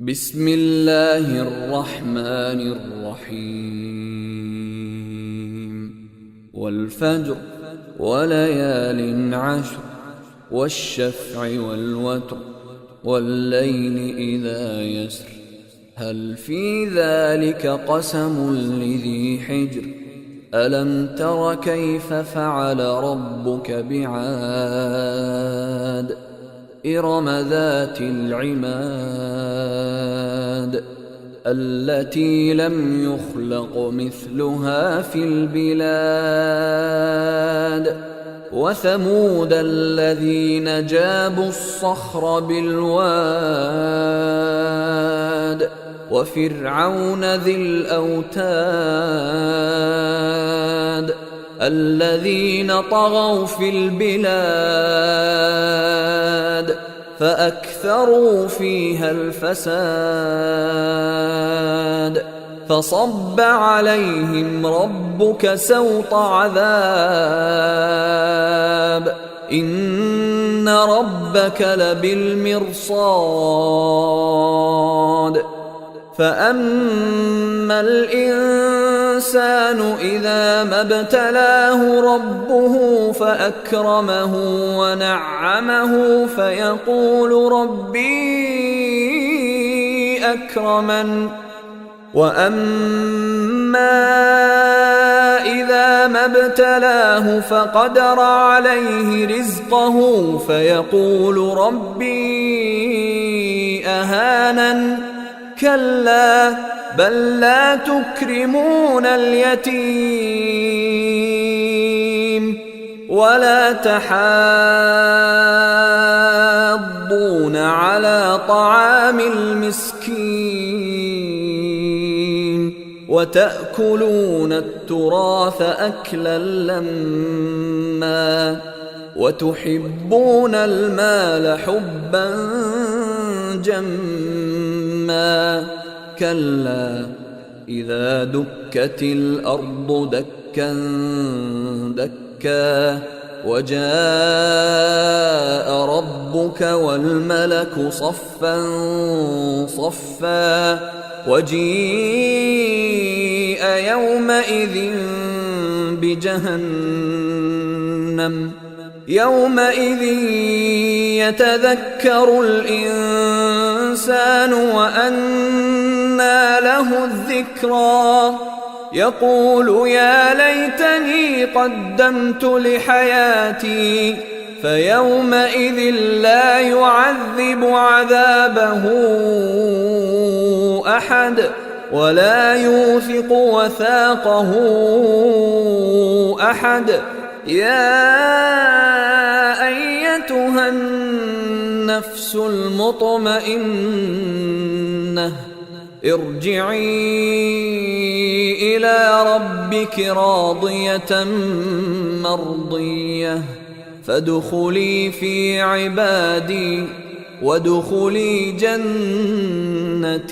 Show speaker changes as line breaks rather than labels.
بسم الله الرحمن الرحيم والفجر وليال عشر والشفع والوتر والليل إذا يسر هل في ذلك قسم لذي حجر ألم تر كيف فعل ربك بعاد إرم ذات العماد التي لم يخلق مثلها في البلاد وثمود الذين جابوا الصخر بالواد وفرعون ذي الأوتاد الذين طغوا في البلاد فأكثروا فيها الفساد فصب عليهم ربك سوط عذاب إن ربك لبالمرصاد فأما الإنسان إذا ما ابتلاه ربه فأكرمه ونعمه فيقول ربي أكرمن وأما إذا ما ابتلاه فقدر عليه رزقه فيقول ربي أهانن كلا بل لا تكرمون اليتيم ولا تحاضون على طعام المسكين وتأكلون التراث أكلا لما وتحبون المال حبا جما كلا إذا دكت الأرض دكا دكا وجاء ربك والملك صفا صفا وجيء يومئذ بجهنم يومئذ يتذكر الإنسان وأنى له الذكرى يقول يا ليتني قدمت لحياتي فيومئذ لا يعذب عذابه أحد ولا يوثق وثاقه أحد يا أيتها النفس المطمئنة ارجعي إلى ربك راضية مرضية فادخلي في عبادي وادخلي جنتي.